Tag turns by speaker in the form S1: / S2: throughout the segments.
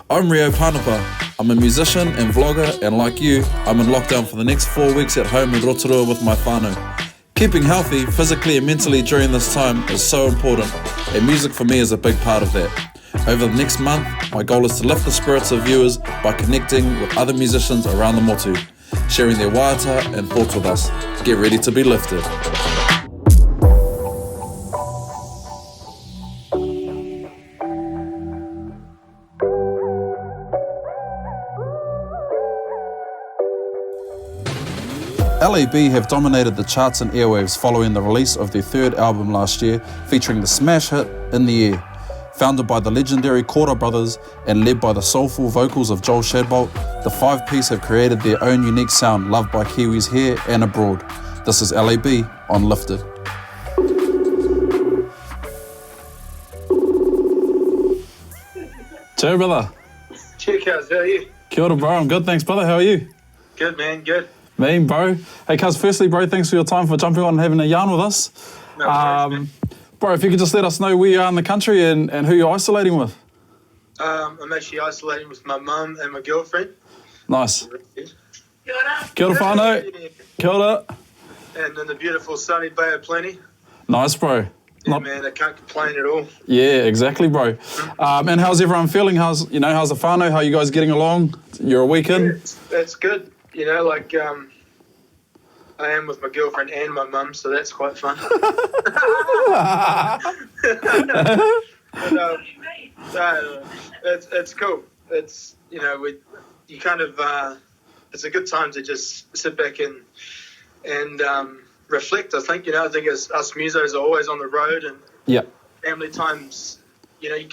S1: I'm Rio Panapa. I'm a musician and vlogger, and like you, I'm in lockdown for the next 4 weeks at home in Rotorua with my whānau. Keeping healthy, physically and mentally during this time is so important, and music for me is a big part of that. Over the next month, my goal is to lift the spirits of viewers by connecting with other musicians around the motu, sharing their waiata and thoughts with us. Get ready to be lifted. L.A.B have dominated the charts and airwaves following the release of their third album last year, featuring the smash hit In the Air. Founded by the legendary Kora brothers and led by the soulful vocals of Joel Shadbolt, the five-piece have created their own unique sound loved by Kiwis here and abroad. This is L.A.B on Lifted. Cheers, brother.
S2: Cheers, cuz. How are you?
S1: Kia ora, bro. I'm good, thanks, brother. How are you?
S2: Good, man. Good.
S1: Mean, bro. Hey, cuz, firstly, bro, thanks for your time for jumping on and having a yarn with us.
S2: No worries, man.
S1: Bro, if you could just let us know where you are in the country and who you're isolating with.
S2: I'm actually isolating with my mum and my girlfriend.
S1: Nice.
S2: Kia
S1: Kia ora, whānau. Kia ora.
S2: And in the beautiful sunny Bay of Plenty.
S1: Nice, bro.
S2: Yeah, man, I can't complain at all.
S1: Yeah, exactly, bro. And how's everyone feeling? How's the whānau? How are you guys getting along? You're a week in?
S2: Yeah, it's good. You know, like, I am with my girlfriend and my mum, so that's quite fun. But, it's cool. It's, you know, you kind of, it's a good time to just sit back and reflect, I think. You know, I think as us musos are always on the road, and family times, you know, you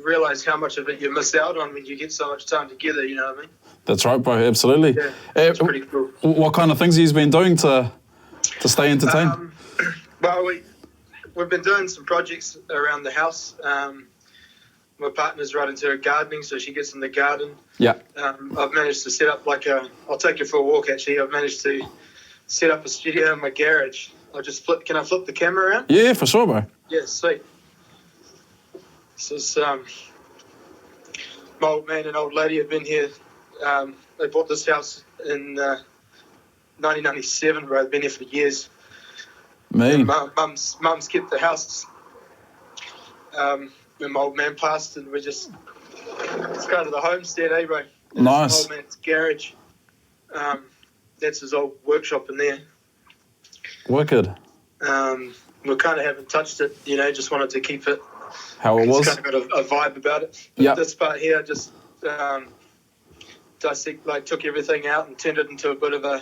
S2: realise how much of it you miss out on when you get so much time together, you know what I mean?
S1: That's right, bro, absolutely.
S2: Yeah, it's pretty cool.
S1: What kind of things have you been doing to stay entertained?
S2: Well, we've been doing some projects around the house. My partner's right into her gardening, so she gets in the garden.
S1: Yeah.
S2: I've managed to set up I'll take you for a walk, actually. I've managed to set up a studio in my garage. Can I flip the camera around?
S1: Yeah, for sure, bro.
S2: Yeah, sweet. This is, my old man and old lady have been here. They bought this house in 1997, bro. They've been here for years.
S1: Me.
S2: Mum's kept the house when my old man passed, and it's kind of the homestead, eh, bro?
S1: Nice.
S2: My old man's garage. That's his old workshop in there.
S1: Wicked.
S2: We kind of haven't touched it, you know, just wanted to keep it
S1: how it was.
S2: It's kind of got a vibe about it.
S1: Yeah.
S2: This part here, just took everything out and turned it into a bit of a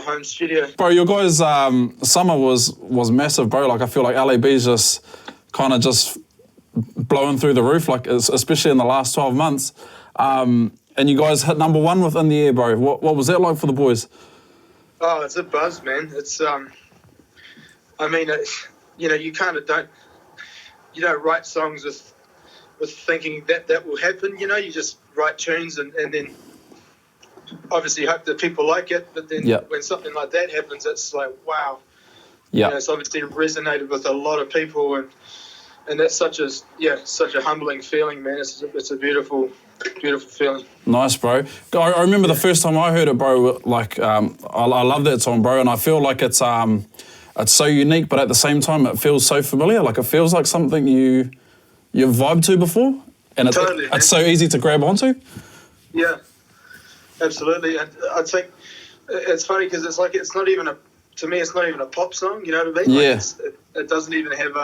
S2: home studio.
S1: Bro, your guys' summer was massive, bro. Like, I feel like L.A.B's just kind of just blowing through the roof, like especially in the last 12 months. And you guys hit number one with In the Air, bro. What was that like for the boys?
S2: Oh, it's a buzz, man. It's you know, you kind of don't write songs with thinking that will happen. You know, you just write tunes and then obviously hope that people like it. But then when something like that happens, it's like, wow.
S1: Yeah.
S2: You know, it's obviously resonated with a lot of people, and that's such a humbling feeling, man. It's a beautiful feeling.
S1: Nice, bro. I remember the first time I heard it, bro. Like, I love that song, bro, and I feel like it's so unique, but at the same time, it feels so familiar. Like, it feels like something you've vibed to before, and it's so easy to grab onto.
S2: Yeah, absolutely. And I think it's funny because it's not even a pop song. You know what I mean?
S1: Yeah.
S2: Like it doesn't even have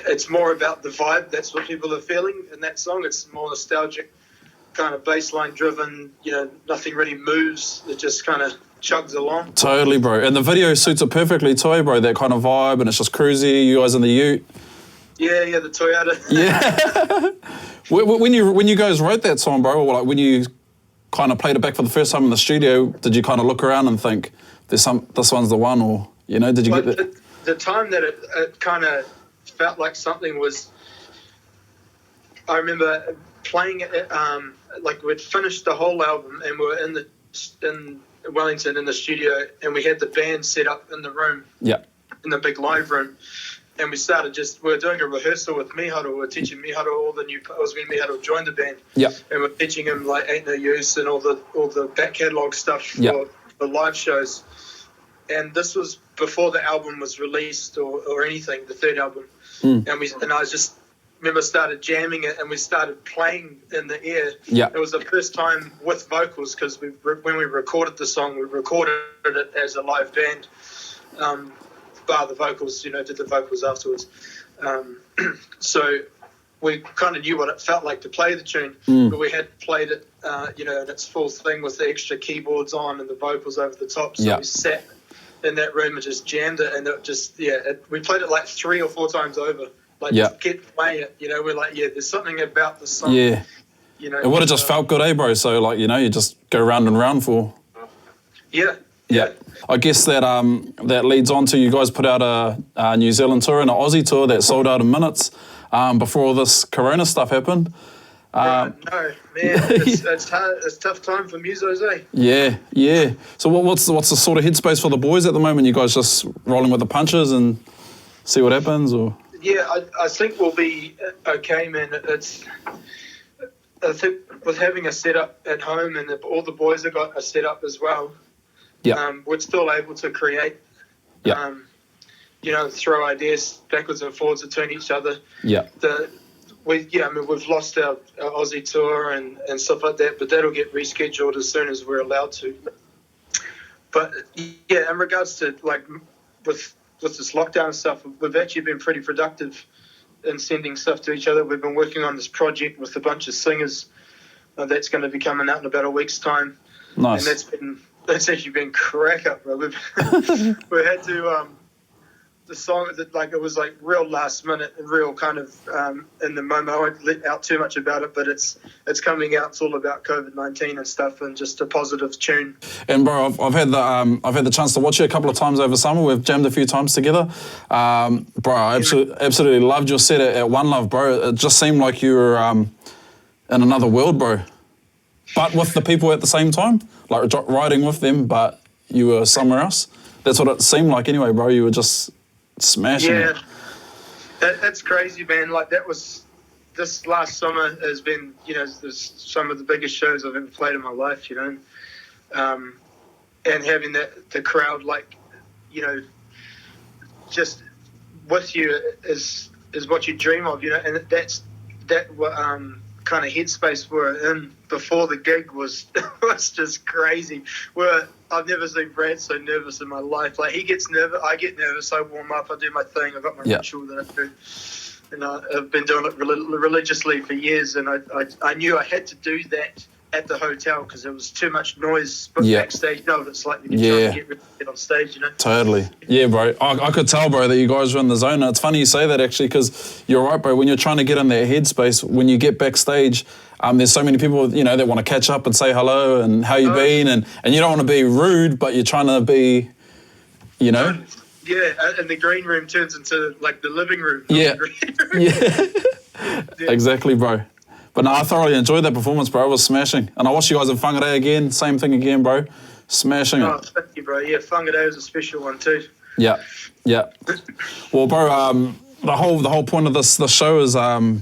S2: it's more about the vibe. That's what people are feeling in that song. It's more nostalgic, kind of bass line driven. You know, nothing really moves. It just kind of chugs along.
S1: Totally, bro. And the video suits it perfectly too, bro. That kind of vibe, and it's just cruisy. You guys in the ute.
S2: Yeah, the Toyota.
S1: Yeah. When you guys wrote that song, bro, or like when you kind of played it back for the first time in the studio, did you kind of look around and think, this one's the one, or, you know, did you get that?
S2: The time that it kind of felt like something was, I remember playing it, like we'd finished the whole album and we were in Wellington in the studio, and we had the band set up in the room, in the big live room, and we were doing a rehearsal with Miharu. We were teaching Miharu it was when Miharu joined the band.
S1: Yeah.
S2: And we're teaching him like Ain't No Use and all the back catalogue stuff for live shows. And this was before the album was released or anything, the third album. And I just remember started jamming it, and we started playing in the air.
S1: Yeah.
S2: It was the first time with vocals, because when we recorded the song, we recorded it as a live band. Bar the vocals, did the vocals afterwards. So we kind of knew what it felt like to play the tune, but we had played it, in its full thing with the extra keyboards on and the vocals over the top. So we sat in that room and just jammed it, and it just, we played it like 3 or 4 times over. Like, just kept playing it, we're like, there's something about the song.
S1: Yeah. It would have just felt good, bro? So, like, you just go round and round for...
S2: Yeah.
S1: I guess that leads on to you guys put out a New Zealand tour and an Aussie tour that sold out in minutes before all this Corona stuff happened.
S2: No, man, it's hard. It's a tough time for musos, eh?
S1: Yeah. So what's the sort of headspace for the boys at the moment? You guys just rolling with the punches and see what happens, or?
S2: Yeah, I think we'll be okay, man. I think with having a setup at home and all the boys have got a setup as well. Yeah. We're still able to create. Yeah. Throw ideas backwards and forwards between each other. Yeah. We've lost our Aussie tour and stuff like that, but that'll get rescheduled as soon as we're allowed to. But yeah, in regards to like with this lockdown stuff, we've actually been pretty productive in sending stuff to each other. We've been working on this project with a bunch of singers that's going to be coming out in about a week's time. Nice. And that's actually been crack up, bro. We had to the song that it was like real last minute and real kind of in the moment. I won't let out too much about it, but it's coming out. It's all about COVID-19 and stuff, and just a positive tune. And bro,
S1: I've had the chance to watch you a couple of times over summer. We've jammed a few times together. Bro, I absolutely loved your set at One Love, bro. It just seemed like you were in another world, bro. But with the people at the same time, like riding with them, but you were somewhere else. That's what it seemed like anyway, bro. You were just smashing it.
S2: That's crazy, man. Like this last summer has been, some of the biggest shows I've ever played in my life, and having the crowd, just with you is what you dream of, and that kind of headspace we're in before the gig was just crazy. I've never seen Brad so nervous in my life. Like, he gets nervous, I get nervous, I warm up, I do my thing, I've got my ritual that I do. And I've been doing it religiously for years, and I knew I had to do that at the hotel because there was too much noise backstage. You know what it's like when you're trying to get on stage,
S1: Totally. Yeah, bro. I could tell, bro, that you guys were in the zone. And it's funny you say that, actually, because you're right, bro. When you're trying to get in that headspace, when you get backstage, there's so many people, that want to catch up and say hello and how you been, and you don't want to be rude, but you're trying to be,
S2: Yeah, and the green room turns into, like, the living room.
S1: Yeah. Exactly, bro. But no, I thoroughly enjoyed that performance, bro. It was smashing. And I watched you guys in Whangarei again. Same thing again, bro. Smashing it.
S2: Oh, thank you, bro. Yeah, Whangarei was a special one too.
S1: Yeah. Well, bro, the whole point of this show is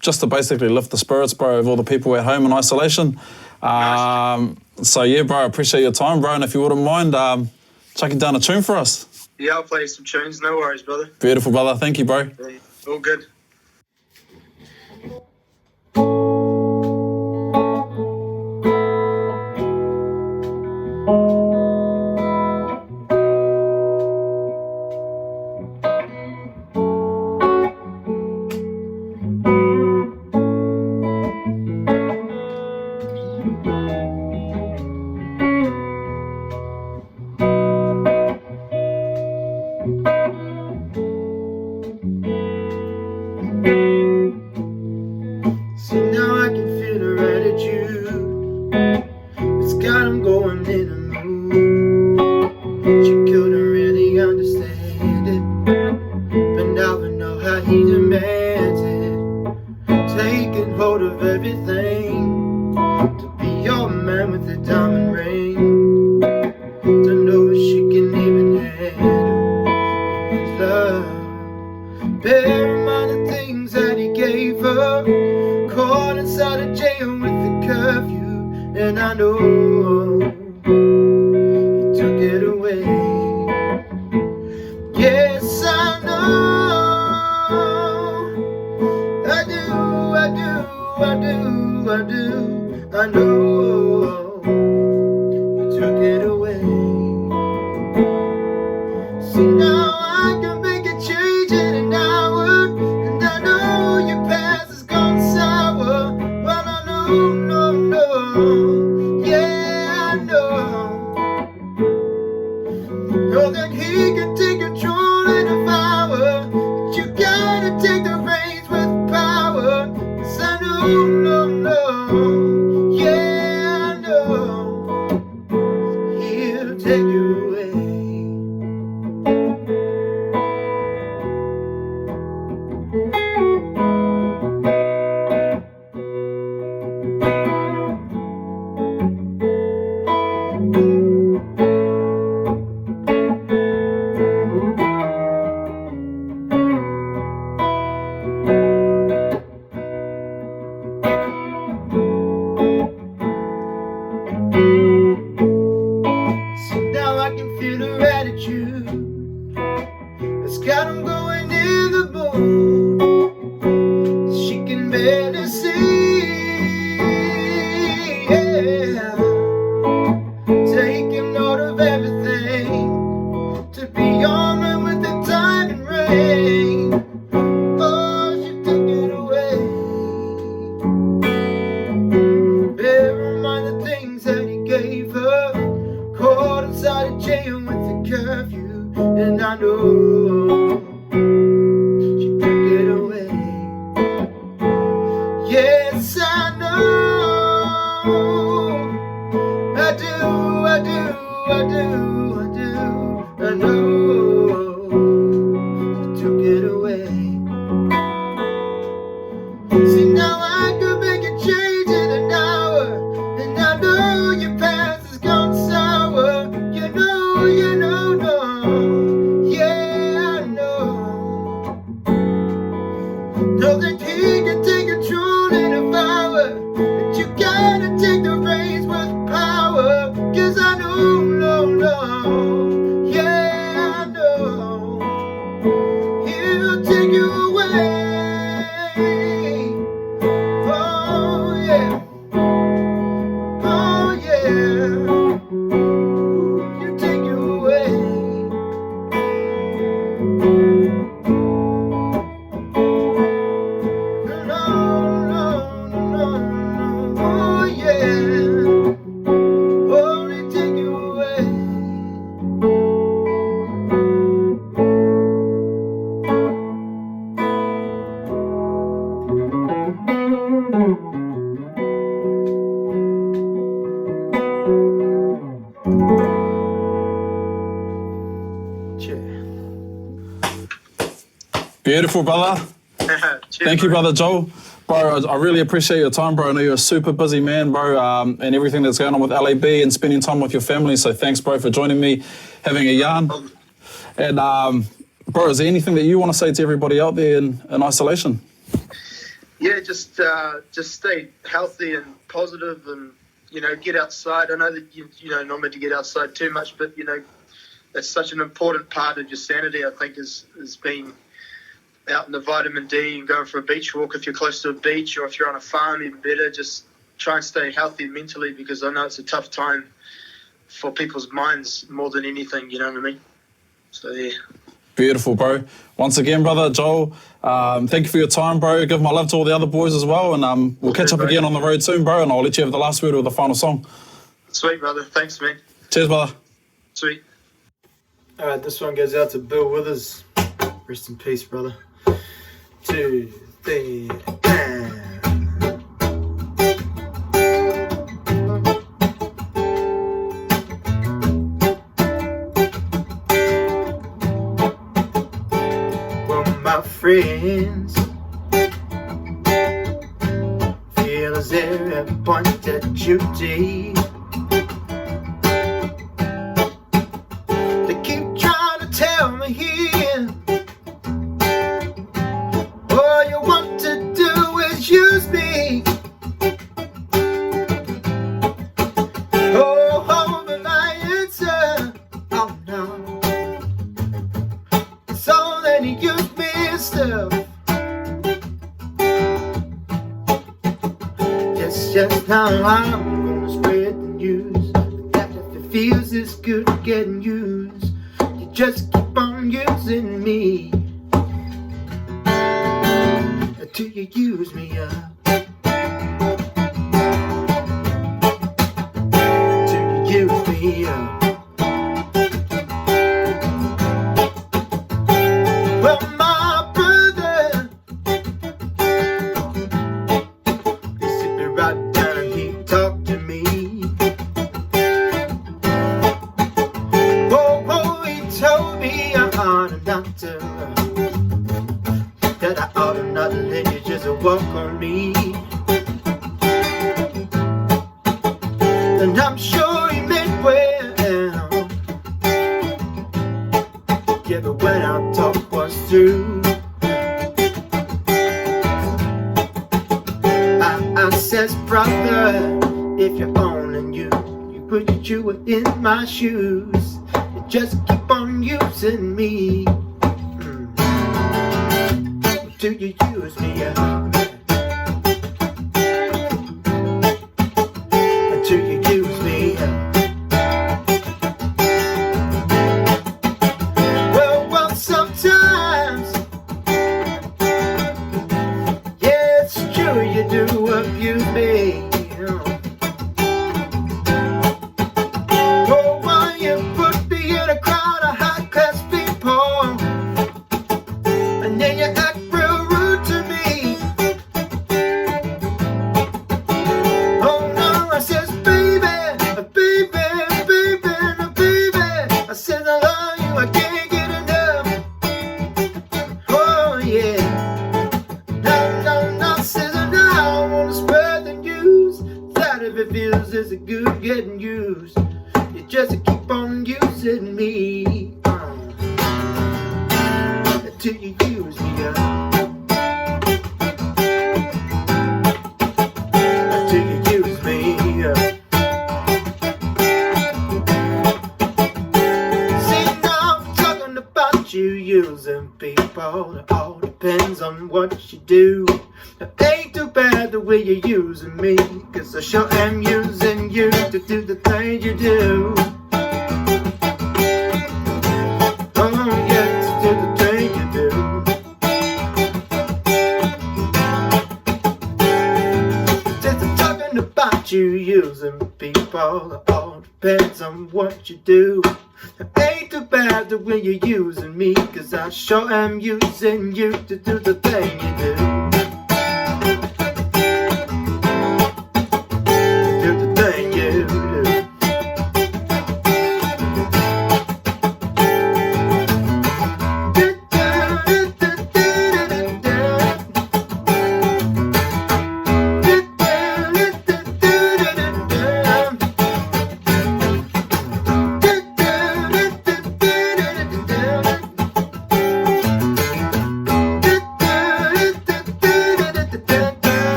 S1: just to basically lift the spirits, bro, of all the people at home in isolation. So, yeah, bro, I appreciate your time, bro. And if you wouldn't mind chucking down a tune for us.
S2: Yeah, I'll play some tunes. No worries, brother.
S1: Beautiful, brother. Thank you, bro.
S2: Yeah, all good.
S3: Baby, caught inside a jail with the curfew, and I know he took it away. Yes, I know, I do, I do, I do, I do, I know he took it away. See, now I can make a change in an hour, and I know your past has gone sour. Well, I know, no, no, yeah, I know that he can take control in a power, but you gotta take the reins with power. 'Cause I know, no, no, yeah, I know he'll take you away. Now I can feel her attitude. It's got him going in the mood. She can barely see, yeah. Taking note of everything to be armored with the diamond ring. Oh, she took it away. Bear in mind the things that he gave her. Caught inside a jail with the curfew, and I know she took it away. Yes, I know, I do, I do, I do, I do, I know she took it away. See, now I could make a change in an hour, and I know your past has gone sour. You know, no, yeah, I know. Know that he can take control in a power, but you gotta take the reins with power. 'Cause I know, no, no, yeah, I know he'll take you away. Oh, yeah, oh, yeah. He'll take you away. No, no, no, no, no, oh, yeah. Oh, he'll take you away.
S1: Beautiful, brother. Thank you, brother Joel. Bro, I really appreciate your time, bro. I know you're a super busy man, bro, and everything that's going on with L.A.B and spending time with your family. So thanks, bro, for joining me, having a yarn. And, bro, is there anything that you want to say to everybody out there in isolation?
S2: Yeah, just stay healthy and positive, and get outside. I know that you not meant to get outside too much, but that's such an important part of your sanity. I think is being out in the vitamin D and going for a beach walk if you're close to a beach, or if you're on a farm, even better. Just try and stay healthy mentally, because I know it's a tough time for people's minds more than anything. You know what I mean? So yeah.
S1: Beautiful, bro. Once again, brother Joel, thank you for your time, bro. Give my love to all the other boys as well, and we'll catch up again on the road soon, bro, and I'll let you have the last word or the final song.
S2: Sweet, brother. Thanks, man.
S1: Cheers, brother.
S2: Sweet.
S3: All right, this one goes out to Bill Withers. Rest in peace, brother. 2, 3, Well, my friends feel as if I point at duty. They keep trying to tell me here, all you want to do is use me. Oh, but my answer, oh no. So then you use me and stuff. That's just how I'm gonna spread the news. That if it feels it's good getting used, you just keep on using me till you use me up. Till you use me up. Well, my brother, he sit me right down and he talked to me. Oh, he told me I ought not to, that I ought not to let you just walk on me. And I'm sure he meant well, yeah, but when our talk was through, I says, brother, if you're owning you put you in my shoes, you just keep on using me. Till you use me up. Until you use me up. Well, sometimes, yeah, it's true you do abuse me. Oh, why you put me in a crowd of high-class people, and then you act real rude to me. Oh no, I says, baby, baby, baby, baby. I says, I love you, I can't get enough. Oh yeah. No, I says, I wanna spread the news. That if it feels it's a good getting used, you just keep on using me. Till you use me up. Till you use me up. See, now I'm talking about you using people. It all depends on what you do. It ain't too bad the way you're using me, 'cause I sure am using you to do the thing you do. Oh yeah, to do the thing you do. Just talking about you using people, it all depends on what you do. It ain't too bad the way you're using me, 'cause I sure am using you to do the thing you do.